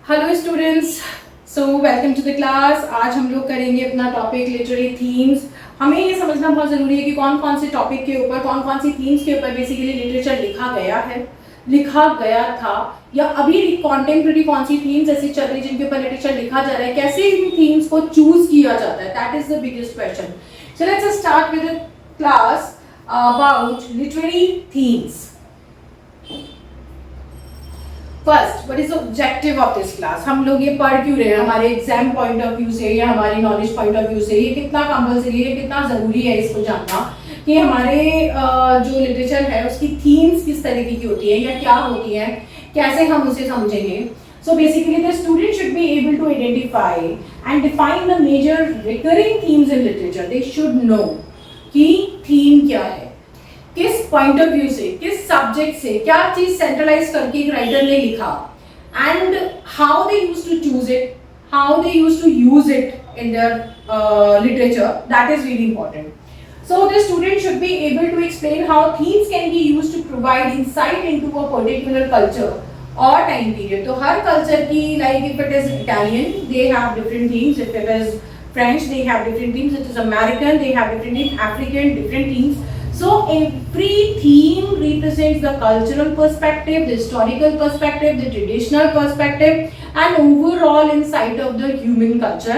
Hello students, so welcome to the class. आज हम लोग करेंगे अपना टॉपिक लिटरेरी थीम्स। हमें ये समझना बहुत ज़रूरी है कि कौन कौन से टॉपिक के ऊपर, कौन कौन सी थीम्स के ऊपर बेसिकली लिटरेचर लिखा गया है, लिखा गया था, या अभी कॉन्टेम्प्रेरी कौन सी थीम्स ऐसी चल रही जिनके ऊपर लिटरेचर लिखा जा रहा है, कैसे इन थीम्स को चूज किया जाता है। That is the biggest question. So let's start with the class about literary themes. First, what is the objective of this class? हम लोग ये पढ़ क्यों रहे हैं? हमारे एग्जाम पॉइंट ऑफ व्यू से या हमारी नॉलेज पॉइंट ऑफ व्यू से ये कितना कंपल्सरी है, कितना ज़रूरी है इसको जानना कि हमारे जो लिटरेचर है उसकी थीम्स किस तरीके की होती है या क्या होती है, कैसे हम उसे समझेंगे। So basically the student should be able to identify and define the major recurring themes in literature. They should know कि थीम क्या है, किस पॉइंट ऑफ व्यू से, किस सब्जेक्ट से, क्या चीज सेंट्रलाइज करके एक राइटर ने लिखा, and how they use to choose it, how they use to use it in their literature. That is really important. So the student should be able to explain how themes can be used to provide insight into a particular culture or time period. तो हर culture की, like if it is Italian, they have different themes. If it is French, they have different themes. If it is American, they have different themes. African, different themes. So every theme represents the cultural perspective, the historical perspective, the traditional perspective, and overall insight of the human culture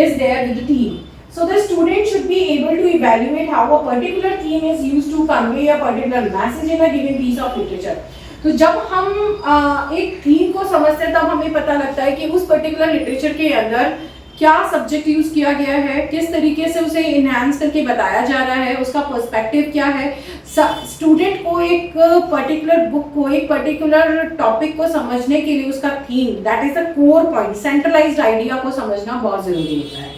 is there with the theme. So the student should be able to evaluate how a particular theme is used to convey a particular message in a given piece of literature. तो जब हम एक theme को समझते हैं तब हमें पता लगता है कि उस पर्टिकुलर लिटरेचर के अंदर क्या सब्जेक्ट यूज किया गया है, किस तरीके से उसे इनहैंस करके बताया जा रहा है, उसका पर्सपेक्टिव क्या है. स्टूडेंट को एक पर्टिकुलर बुक को, एक पर्टिकुलर टॉपिक को समझने के लिए उसका theme, that is the core point, centralised idea को समझना बहुत जरूरी होता है.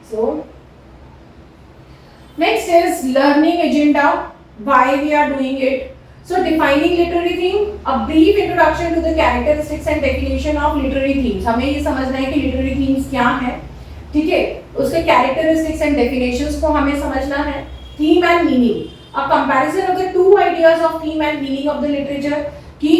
So next is learning agenda. Why we are doing it? So defining literary theme, a brief introduction to the characteristics and definition of literary themes. हमें ये समझना है कि literary themes क्या है, ठीक है, उसके characteristics and definitions को हमें समझना है. Theme and meaning, a comparison of the two ideas of theme and meaning of the literature, कि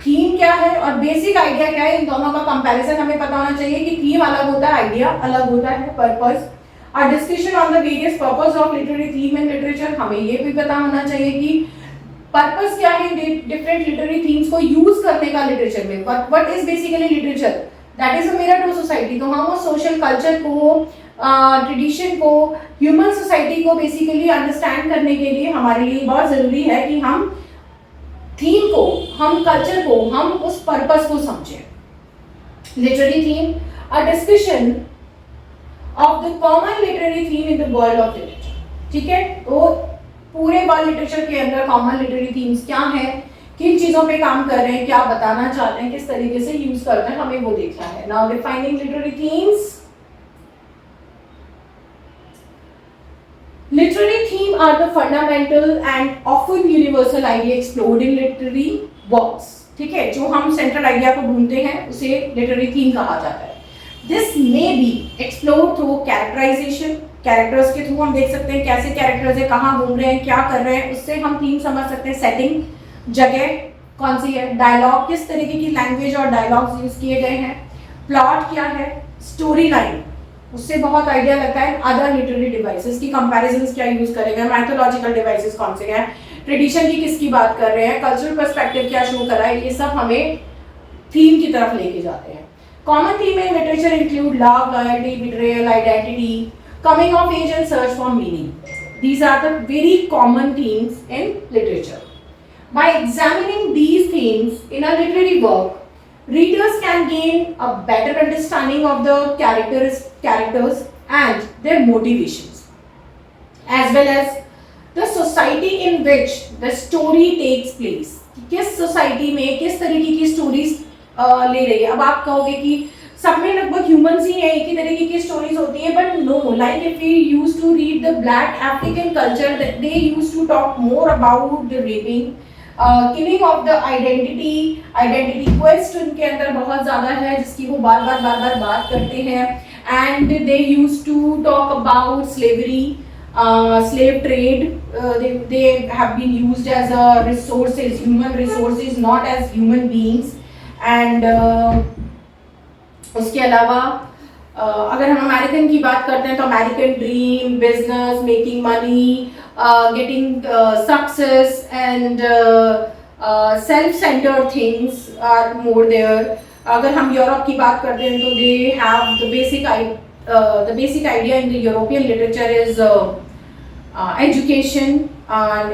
थीम क्या है और बेसिक आइडिया क्या है, इन दोनों का कंपैरिजन हमें पता होना चाहिए कि थीम अलग होता है, आइडिया अलग होता है, पर्पस. और discussion on the various purpose of literary theme in literature, हमें ये भी पता होना चाहिए कि पर्पस क्या है डिफरेंट लिटरेरी थीम्स को यूज करने का लिटरेचर में. What is basically literature? That is a mirror to society. तो हम उस सोशल कल्चर को, ट्रेडिशन को, ह्यूमन सोसाइटी को बेसिकली अंडरस्टैंड करने के लिए हमारे लिए बहुत जरूरी है कि हम थीम को, हम कल्चर को, हम उस पर्पस को समझें. Literary theme, a discussion of the common literary theme in the world of literature. ठीक है, तो पूरे वर्ल्ड लिटरेचर के अंदर कॉमन लिटरेरी थीम्स क्या है, किन चीजों पे काम कर रहे हैं, क्या बताना चाहते हैं, किस तरीके से यूज करते हैं, हमें वो देखना है. Now defining literary themes. Literary theme are the fundamental and often universal idea explored in literary works. ठीक है, जो हम सेंट्रल आइडिया को ढूंढते हैं उसे लिटरेरी थीम कहा जाता है. This may be explored through characterization. Characters के थ्रू हम देख सकते हैं कैसे कैरेक्टर्स है, कहाँ घूम रहे हैं, क्या कर रहे हैं, उससे हम थीम समझ सकते हैं. सेटिंग, जगह कौन सी है, डायलॉग, किस तरीके की लैंग्वेज और डायलॉग्स यूज किए गए हैं, प्लॉट क्या है, स्टोरी लाइन, उससे बहुत आइडिया लगता है. अदर लिटरेरी डिवाइसेस की कंपैरिजंस क्या यूज करेंगे, मैथोलॉजिकल डिवाइसेस कौन से हैं, ट्रेडिशन की किसकी बात कर रहे हैं, कल्चरल पर्सपेक्टिव क्या शो कर रहा है, ये सब हमें थीम की तरफ लेके जाते हैं. Common theme in literature include love, loyalty, betrayal, identity, coming of age and search for meaning. These are the very common themes in literature. By examining these themes in a literary work, readers can gain a better understanding of the characters and their motivations, as well as the society in which the story takes place. किस society में किस तरीके की stories ले रही है. अब आप कहोगे कि सब में लगभग ह्यूमंस ही हैं, एक ही तरीके की स्टोरीज होती है, but no, like if we used to read the black African culture, they used to talk more about the raping, killing of the identity quest उनके अंदर बहुत ज्यादा है जिसकी वो बार बार बात करते हैं. And they used to talk about slavery, slave trade. They have been used as resources, human resources, not as human beings. And उसके अलावा अगर हम अमेरिकन की बात करते हैं तो American dream, business, making money, getting success and self centred things are more there. अगर हम यूरोप की बात करते हैं तो they have the basic idea in the European literature is education,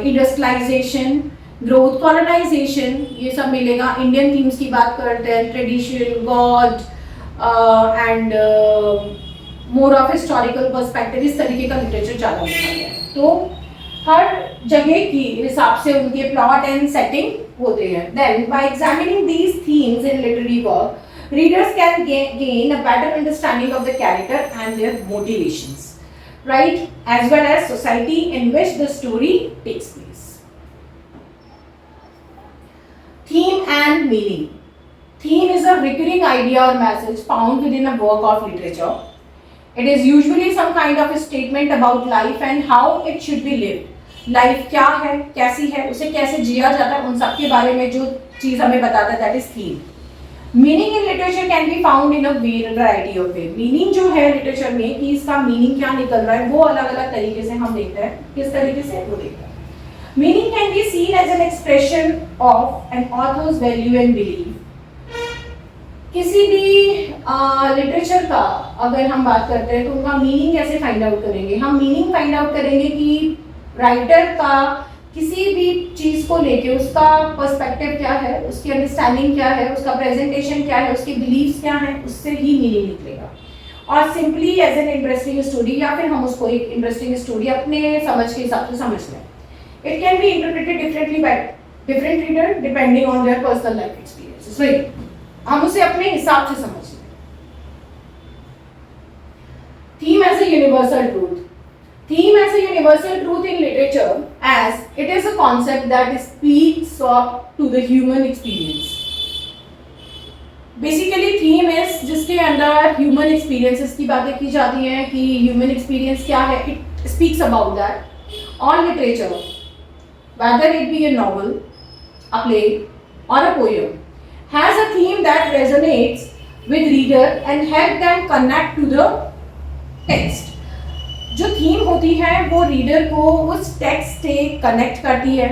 industrialisation, growth, colonisation, ये सब मिलेगा. इंडियन थीम्स की बात करते हैं, tradition, god and more of historical perspective, इस तरीके का लिटरेचर ज़्यादा लिखा गया है. तो हर जगह की हिसाब से उनके प्लॉट एंड सेटिंग होते हैं. Then by examining these themes in literary work, readers can gain a better understanding of the character and their motivations, right, as well as society in which the story takes place. Theme and meaning. Theme is a recurring idea or message found within a work of literature. It is usually some kind of a statement about life and how it should be lived. Life क्या है, कैसी है, उसे कैसे जिया जाता है, उन सब के बारे में जो चीज़ हमें बताता है, that is theme. Meaning in literature can be found in a variety of way. Meaning जो है लिटरेचर में कि इसका मीनिंग क्या निकल रहा है, वो अलग अलग तरीके से हम देखते हैं. किस तरीके से वो देखते हैं. Meaning can be seen as an expression of an author's value and belief. किसी भी लिटरेचर का अगर हम बात करते हैं तो उनका मीनिंग कैसे फाइंड आउट करेंगे. हम मीनिंग फाइंड आउट करेंगे कि राइटर का किसी भी चीज को लेके उसका पर्सपेक्टिव क्या है, उसकी अंडरस्टैंडिंग क्या है, उसका प्रेजेंटेशन क्या है, उसके बिलीव्स क्या हैं, उससे ही मीनिंग निकलेगा. और simply as an interesting story, या फिर हम उसको एक इंटरेस्टिंग स्टोरी अपने समझ के हिसाब से समझ लें. It can be interpreted differently by different reader depending on their personal life experiences. Right, हम उसे अपने हिसाब से समझ लें. Theme as a universal truth. Theme as a universal truth in literature, as it is a concept that speaks to the human experience. Basically, theme is जिसके अंदर human experiences की बातें की जाती हैं कि human experience क्या है. It speaks about that. On literature, whether it be a novel, a play, or a poem, has a theme that resonates with reader and help them connect to the text. जो theme होती है वो reader को उस text से connect करती है,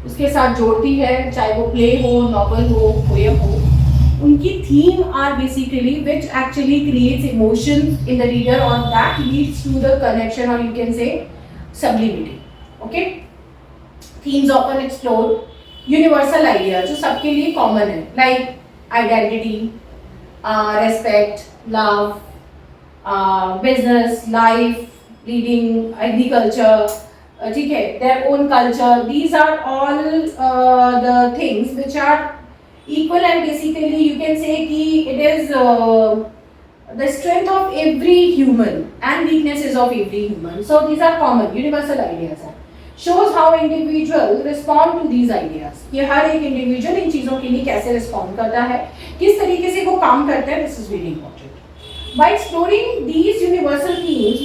उसके साथ जोड़ती है, चाहे वो प्ले हो, नॉवल हो, पोएम हो. उनकी theme are basically which actually creates emotion in the reader और that leads to the connection और you can say sublimity. Okay, themes often explore universal idea जो सबके लिए कॉमन है, like identity, respect, love, business, life, reading, agriculture, ठीक है, their own culture. These are all the things which are equal and basically you can say कि it is the strength of every human and weaknesses of every human. So these are common, universal ideas. Shows how individual respond to these ideas. ये हर एक individual इन चीज़ों के लिए कैसे respond करता है, किस तरीके से वो काम करता है. This is very important. By exploring these universal themes,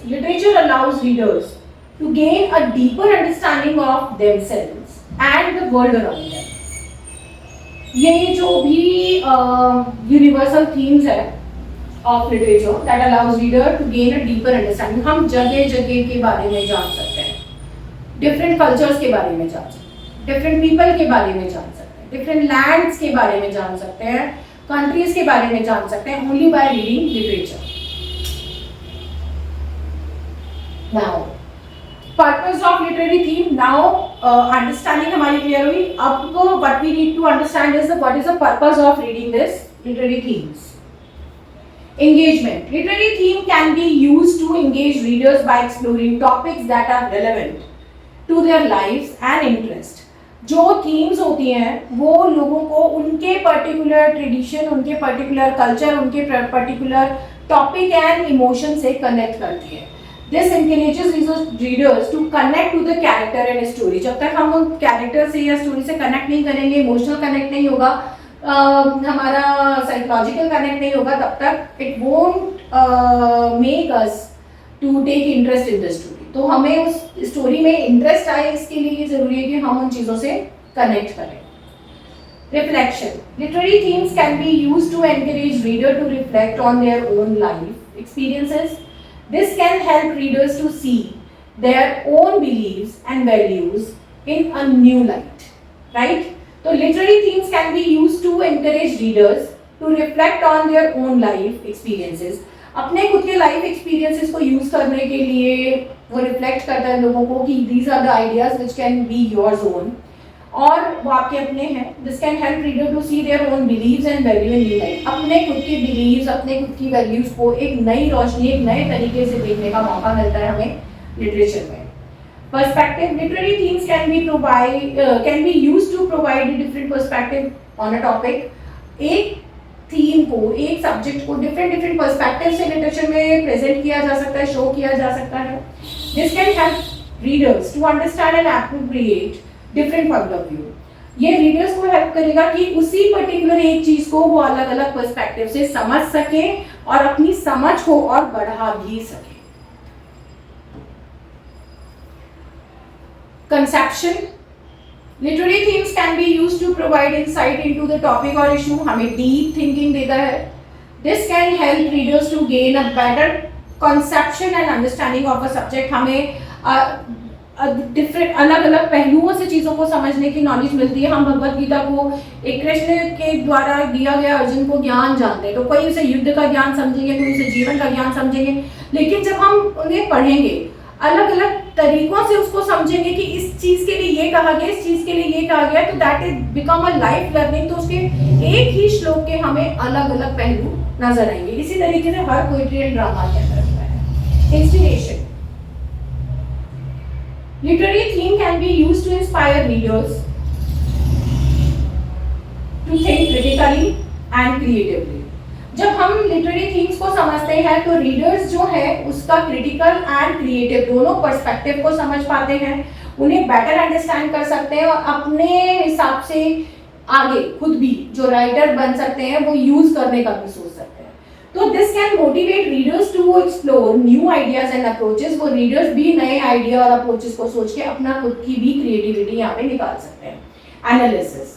literature allows readers to gain a deeper understanding of themselves and the world around them. ये जो भी universal themes है of literature that allows reader to gain a deeper understanding. हम जगह जगह के बारे में जान सकते हैं, different cultures के बारे में जान सकते हैं, डिफरेंट पीपल के बारे में जान सकते हैं, डिफरेंट लैंड्स के बारे में जान सकते हैं, कंट्रीज के बारे में जान सकते हैं, only by reading literature. Now purpose of literary theme. Now understanding हमारी क्लियर हुई. अब what we need to understand is what is the purpose of reading this literary themes. Engagement. Literary theme can be used to engage readers by exploring topics that are relevant to their lives and interest. जो themes होती हैं वो लोगों को उनके particular tradition, उनके particular culture, उनके particular topic and emotion से कनेक्ट करती है. This encourages readers to connect to the character and story. जब तक हम उन कैरेक्टर से या स्टोरी से कनेक्ट नहीं करेंगे, इमोशनल कनेक्ट नहीं होगा, हमारा साइकोलॉजिकल कनेक्ट नहीं होगा, तब तक it won't make us to take interest in the story. तो हमें उस स्टोरी में इंटरेस्ट आए, इसके लिए ये जरूरी है कि हम उन चीज़ों से कनेक्ट करें। Reflection. Literary themes can be used to encourage reader to reflect on their own life experiences. This can help readers to see their own beliefs and values in a new light. Right? So literary themes can be used to encourage readers to reflect on their own life experiences. अपने खुद के life experiences को use करने के लिए वो reflect करता है लोगों को कि these are the ideas which can be yours own. और वो आपके अपने हैं। This can help reader to see their own beliefs and value in new light. अपने खुद के बिलीव्स, अपने खुद की वैल्यूज को एक नई रोशनी, एक नए तरीके से देखने का मौका मिलता है हमें लिटरेचर में। Perspective. Literary themes can be used to provide different perspective on a topic. एक थीम को, एक सब्जेक्ट को डिफरेंट पर्सपेक्टिव से लिटरेचर में प्रेजेंट किया जा सकता है, शो किया जा सकता है। This can help readers to understand and appropriate different point of view. ये रीडर्स को हेल्प करेगा कि उसी पर्टिकुलर एक चीज को वो अलग अलग पर्सपेक्टिव से समझ सके और अपनी समझ को और बढ़ा भी सके। Conception. Literary themes can be used to provide insight into the topic और इशू। हमें डीप थिंकिंग देता है। This can help readers to gain a better conception and understanding of a subject. हमें डिफरेंट अलग अलग पहलुओं से चीज़ों को समझने की नॉलेज मिलती है। हम भगवत गीता को एक कृष्ण के द्वारा दिया गया अर्जुन को ज्ञान जानते हैं, तो कोई उसे युद्ध का ज्ञान समझेंगे, कोई उसे जीवन का ज्ञान समझेंगे, लेकिन जब हम उन्हें पढ़ेंगे अलग अलग तरीकों से उसको समझेंगे कि इस चीज़ के लिए ये कहा गया, इस चीज़ के लिए ये कहा गया, तो that is become a life learning. तो उसके एक ही श्लोक के हमें अलग अलग पहलू नजर आएंगे। इसी तरीके से हर पोएट्री एंड ड्रामा के अंदर होता है। Inspiration. Literary theme can be used to inspire readers to think critically and creatively. जब हम लिटरेरी थीम्स को समझते हैं तो रीडर्स जो है उसका क्रिटिकल एंड क्रिएटिव दोनों पर्सपेक्टिव को समझ पाते हैं, उन्हें बेटर अंडरस्टैंड कर सकते हैं और अपने हिसाब से आगे खुद भी जो राइटर बन सकते हैं वो यूज करने का भी सोच सकते हैं। तो this can motivate readers to explore new ideas and approaches. वो रीडर्स भी नए आइडिया और अप्रोचेस को सोच के अपना खुद की भी क्रिएटिविटी यहाँ पे निकाल सकते हैं। Analysis.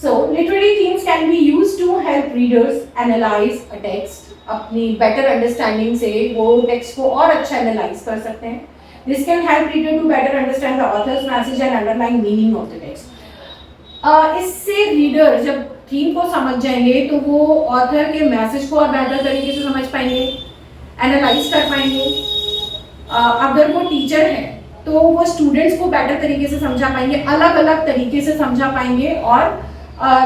So literary themes can be used to help readers analyse a text. अपनी बेटर अंडरस्टैंडिंग से वो टेक्स्ट को और अच्छा एनालाइज कर सकते हैं। This can help reader to better understand the author's message and underlying meaning of the text. इससे रीडर जब थीम को समझ जाएंगे तो वो ऑथर के मैसेज को और बेहतर तरीके से समझ पाएंगे, एनालाइज कर पाएंगे। अगर वो टीचर है तो वो स्टूडेंट्स को बेटर तरीके से समझा पाएंगे, अलग अलग तरीके से समझा पाएंगे और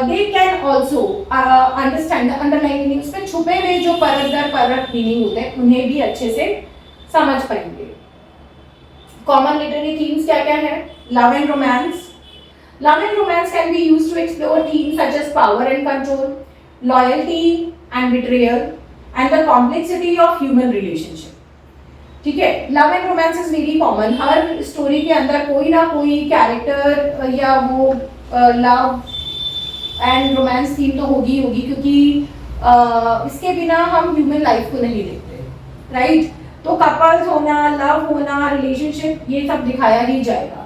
they can also understand the underlying meaning. उसमें छुपे हुए जो परत दर परत मीनिंग होते हैं उन्हें भी अच्छे से समझ पाएंगे। कॉमन लिटरेरी थीम्स क्या क्या है? Love and romance. Love and romance can be used to explore themes such as power and control, loyalty and betrayal, and the complexity of human relationship. ठीक है, love and romance is very common. Her story के अंदर कोई ना कोई character या वो love and romance theme तो होगी क्योंकि इसके बिना हम ह्यूमन लाइफ को नहीं देखते, राइट? तो कपल्स होना, लव होना, रिलेशनशिप, ये सब दिखाया ही जाएगा।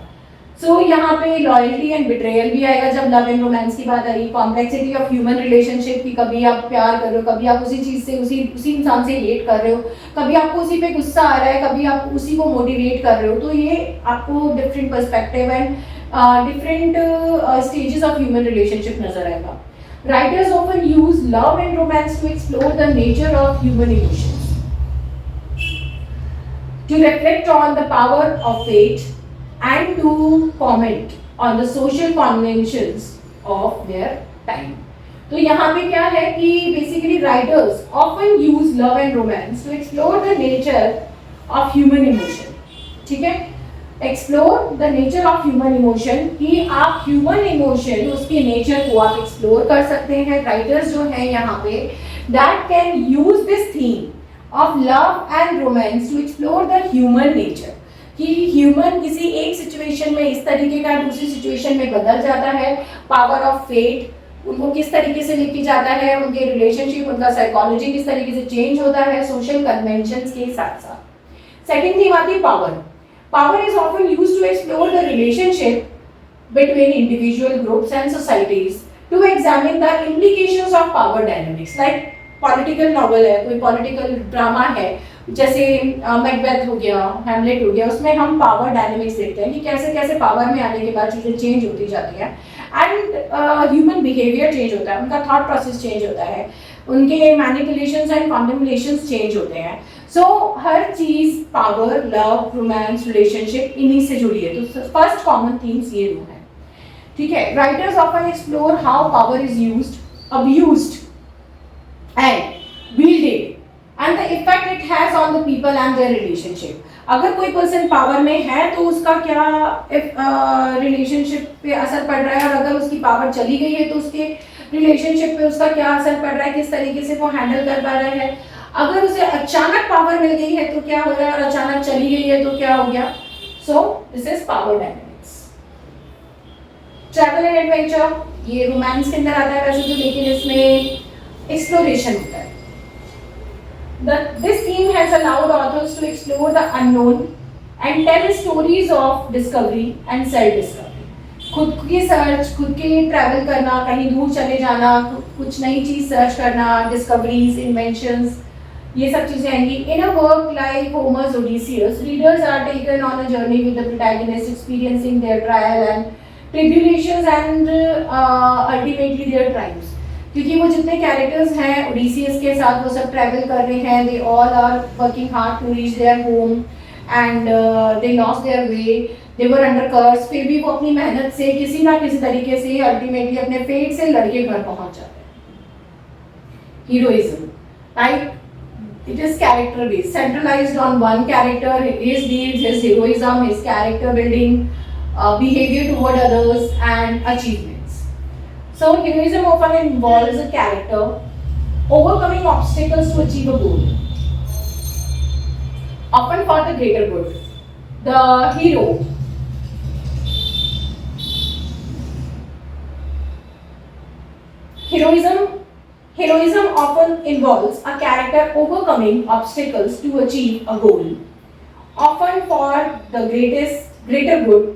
सो यहाँ पे लॉयल्टी एंड बिट्रेयल भी आएगा जब लव एंड रोमांस की बात आई। कॉम्प्लेक्सिटी ऑफ ह्यूमन रिलेशनशिप की, कभी आप प्यार कर रहे हो, कभी आप उसी चीज़ से उसी इंसान से हेट कर रहे हो, कभी आपको उसी पे गुस्सा आ रहा है, कभी आप उसी को मोटिवेट कर रहे हो। तो ये आपको different perspective and different stages of human relationship नजर आएगा। Writers often use love and romance to explore the nature of human emotions, to reflect on the power of fate and to comment on the social conventions of their time. तो यहाँ पे क्या है कि basically writers often use love and romance to explore the nature of human emotion. ठीक है, explore the nature of human emotion कि आप human emotion उसके nature को आप explore कर सकते हैं। writers जो हैं यहाँ पे that can use this theme of love and romance to explore the human nature कि ह्यूमन किसी एक सिचुएशन में इस तरीके का दूसरी सिचुएशन में बदल जाता है। पावर ऑफ फेट उनको किस तरीके से लेके जाता है, उनके रिलेशनशिप, उनका साइकोलॉजी किस तरीके से चेंज होता है सोशल कन्वेंशंस के साथ साथ। सेकंड थीम आती है power. Power is often used to explore the relationship between individual groups and societies to examine the implications of power dynamics. Like political novel है, कोई पॉलिटिकल ड्रामा है, जैसे मैकबेथ हो गया, हैमलेट हो गया, उसमें हम पावर डायनेमिक्स देखते हैं कि कैसे कैसे पावर में आने के बाद चीज़ें चेंज होती जाती हैं एंड ह्यूमन बिहेवियर चेंज होता है, उनका थॉट प्रोसेस चेंज होता है, उनके मैनिपुलेशंस एंड कॉन्डमनेशंस चेंज होते हैं. सो हर चीज़ पावर, लव, रोमांस, रिलेशनशिप इन्हीं से जुड़ी है. तो फर्स्ट कॉमन थीम्स ये दो हैं. ठीक है. Writers often explore how power is used, abused and wielded and the effect it has on the people and their relationship. अगर कोई पर्सन पावर में है तो उसका क्या रिलेशनशिप पे असर पड़ रहा है, और अगर उसकी पावर चली गई है तो उसके रिलेशनशिप पे उसका क्या असर पड़ रहा है, किस तरीके से वो हैंडल कर पा रहा है. अगर उसे अचानक पावर मिल गई है तो क्या हो रहा है, और अचानक चली गई है तो क्या हो गया. So this is power dynamics. Travel and adventure, ये रोमांस के अंदर आता है वैसे तो, लेकिन इसमें exploration होता है. This theme has allowed authors to explore the unknown and tell stories of discovery and self-discovery. खुद की सर्च, खुद के ट्रैवल करना, कहीं दूर चले जाना, कुछ नई चीज़ सर्च करना, डिस्कवरीज, इन्वेंशंस, ये सब चीज़ें आएंगी. In a work like Homer's Odysseus, readers are taken on a journey with the protagonist, experiencing their trial and tribulations and ultimately their triumphs. क्योंकि वो जितने कैरेक्टर्स हैं ओडिसियस के साथ वो सब ट्रैवल कर रहे हैं, they all are working hard to reach their home and they lost their way, they were under curse, फिर भी वो अपनी मेहनत से किसी ना किसी तरीके से अल्टीमेटली अपने फेट से लड़के घर पहुंच जाते हैं. Heroism, right, it is character based, centralized on one character, his deeds, his heroism, his character building, behavior toward others and achievements. So heroism often involves a character overcoming obstacles to achieve a goal, often for the greater good. The heroism often involves a character overcoming obstacles to achieve a goal, often for the greater good.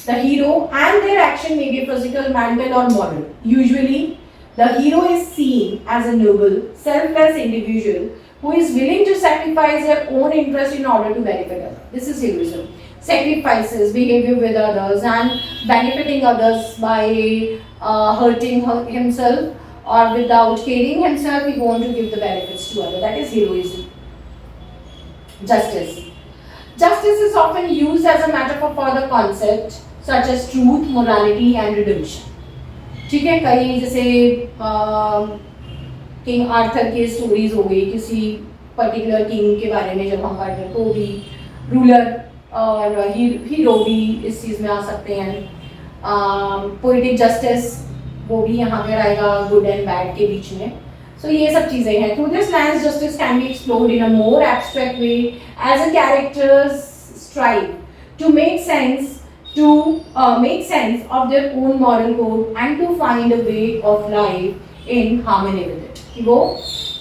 The hero and their action may be physical, mental or moral. Usually, the hero is seen as a noble, selfless individual who is willing to sacrifice their own interest in order to benefit others. This is heroism. Sacrifices, behavior with others and benefiting others by hurting himself or without caring himself, he wants to give the benefits to others. That is heroism. Justice. Justice is often used as a metaphor for the concept such as truth, morality and redemption. ठीक है. कई जैसे king Arthur की stories हो गई, किसी particular king के बारे में जब हम पढ़ते हैं तो भी रूलर और हीरो भी इस चीज़ में आ सकते हैं. पोएटिक जस्टिस वो भी यहाँ पर आएगा, गुड एंड बैड के बीच में. So ये सब चीज़ें हैं. Through this lens, justice can be explored in a more abstract way as a characters strive to make sense of their own moral code and to find a way of life in harmony with it. वो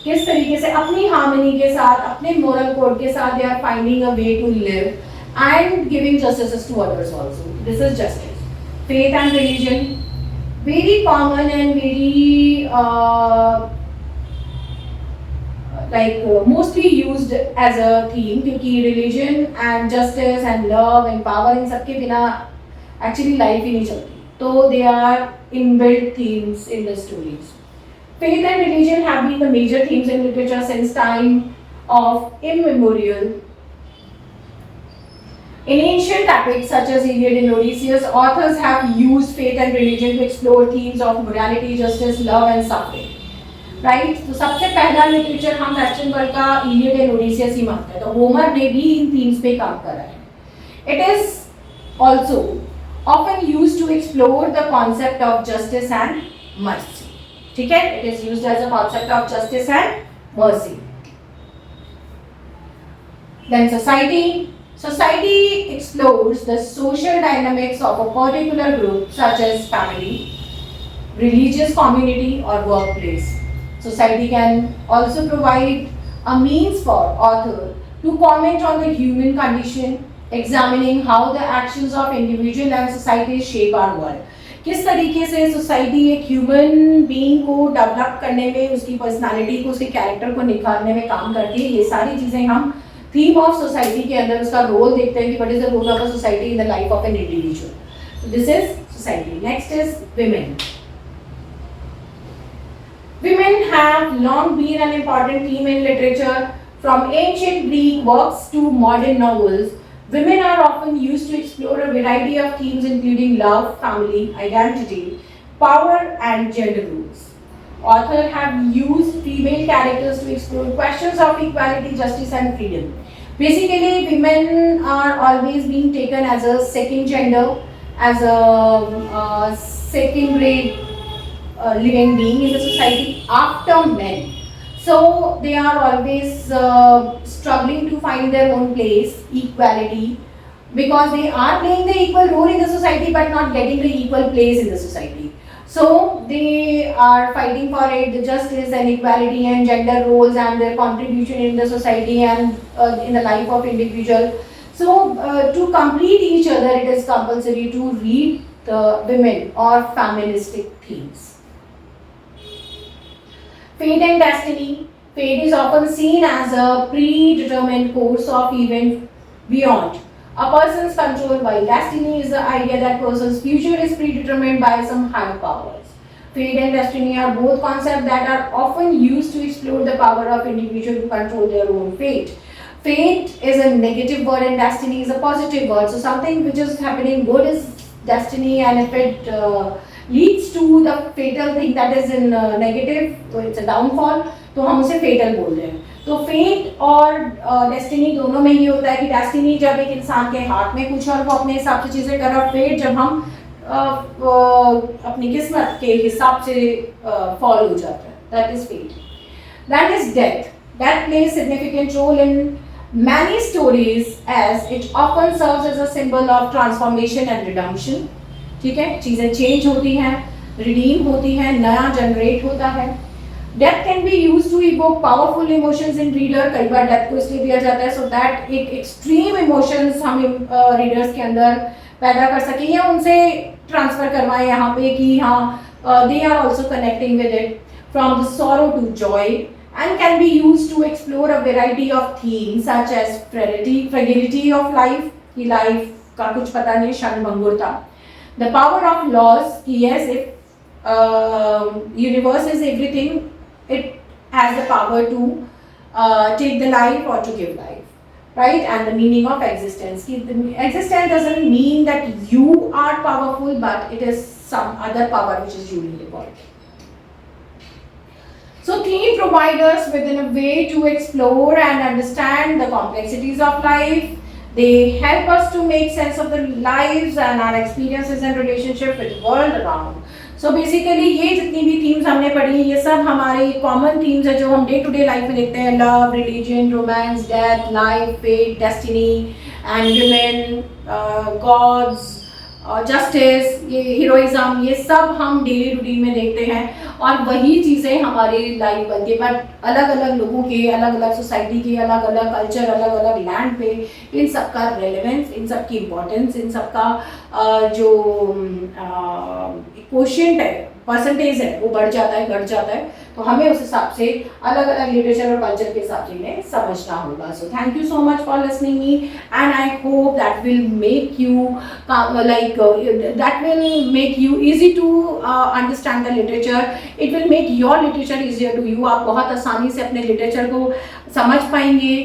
किस तरीके से अपनी harmony के साथ, अपने moral code के साथ they are finding a way to live and giving justice to others also. This is justice. Faith and religion, very common and very mostly used as a theme, क्योंकि religion and justice and love and power इन सब के बिना actually life ही नहीं चलती. तो they are inbuilt themes in the stories. Faith and religion have been the major themes in literature since time of immemorial. In ancient epics such as Iliad and Odysseus, authors have used faith and religion to explore themes of morality, justice, love and suffering. Right. तो सबसे पहला literature हम western world का Iliad and Odysseus ही मानते हैं. तो Homer ने भी इन थीम्स पे काम करा है. It is also often used to explore the concept of justice and mercy. ठीक है. It is used as a concept of justice and mercy. Then Society explores the social dynamics of a particular group such as family, religious community or workplace. Society can also provide a means for author to comment on the human condition, examining how the actions of individual and society shape our world. किस तरीके से society एक human being को develop करने में, उसकी personality को, उसके कैरेक्टर को निखारने में काम करती है, ये सारी चीज़ें हम थीम ऑफ सोसाइटी के अंदर उसका रोल देखते हैं कि what is the role of a society in the life of an individual. This is society. Next is women. Women have long been an important theme in literature. From ancient Greek works to modern novels, women are often used to explore a variety of themes including love, family, identity, power and gender roles. Authors have used female characters to explore questions of equality, justice and freedom. Basically, women are always being taken as a second gender, as a second grade living being in the society after men. So they are always struggling to find their own place, equality, because they are playing the equal role in the society but not getting the equal place in the society. So they are fighting for it, the justice and equality and gender roles and their contribution in the society and in the life of individual. So to complete each other, it is compulsory to read the women or feministic themes. Fate and destiny. Fate is often seen as a predetermined course of events beyond a person's control, while destiny is the idea that person's future is predetermined by some higher powers. Fate and destiny are both concepts that are often used to explore the power of individual to control their own fate. Fate is a negative word and destiny is a positive word. So something which is happening good is destiny, and if it leads to the fatal thing that is in negative, so it's a downfall, तो हम उसे fatal बोल रहे हैं. तो fate और destiny दोनों में ये होता है कि destiny जब एक इंसान के हाथ में कुछ और वो अपने हिसाब से चीज़ें कर रहा है, fate जब हम अपनी किस्मत के हिसाब से fall हो जाता है, that is fate. That is death. Death plays significant role in many stories as it often serves as a symbol of transformation and redemption. ठीक है, चीज़ें चेंज होती हैं, रिडीम होती हैं, नया जनरेट होता है. Death can be use to evoke powerful emotions in reader. कई बार डेथ को इसलिए दिया जाता है सो दैट एक एक्सट्रीम इमोशंस हम रीडर्स के अंदर पैदा कर सकें या उनसे ट्रांसफर करवाएं यहाँ पे कि हाँ they are also connecting with it. From the sorrow to joy and can be used to explore a variety of themes such as fragility of life, कि life का कुछ पता नहीं, क्षणभंगुरता. The power of laws, yes, if universe is everything, it has the power to take the life or to give life, right? And the meaning of existence. Existence doesn't mean that you are powerful, but it is some other power which is ruling the world. So theme provide us with a way to explore and understand the complexities of life. They help us to make sense of the lives and our experiences and relationship with the world around. So basically ये जितनी भी themes हमने पढ़ी ये सब हमारे common themes है जो हम day to day life में देखते हैं. Love, religion, romance, death, life, fate, destiny and women, gods, justice, ये हीरोइज्म, ये सब हम डेली रूटीन में देखते हैं और वही चीज़ें हमारी लाइफ बनती है. बट अलग अलग लोगों के, अलग अलग सोसाइटी के, अलग अलग कल्चर, अलग अलग लैंड पे इन सब का रेलेवेंस, इन सब की इम्पोर्टेंस, इन सब का जो क्वोशिएंट है, परसेंटेज है, वो बढ़ जाता है, घट जाता है. तो हमें उस हिसाब से अलग अलग लिटरेचर और कल्चर के हिसाब से इन्हें समझना होगा. So thank you so much for listening me and I hope that will make you that will make you easy to understand the literature. It will make your literature easier to you. आप बहुत आसानी से अपने literature को समझ पाएंगे,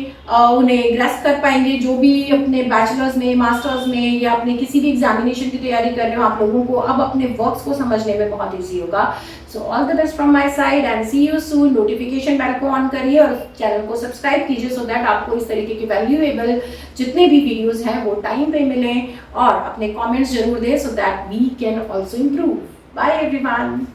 उन्हें grasp कर पाएंगे. जो भी अपने बैचलर्स में, मास्टर्स में या अपने किसी भी एग्जामिनेशन की तैयारी कर रहे हो, आप लोगों को अब अपने वर्क्स को समझने में बहुत ईजी होगा. So all the best from my side and see you soon. Notification bell को ऑन करिए और चैनल को सब्सक्राइब कीजिए सो दैट आपको इस तरीके की वैल्यूएबल जितने भी वीडियोज़ हैं वो टाइम पे मिलें. और अपने कॉमेंट्स जरूर दें so that we can also improve. Bye everyone.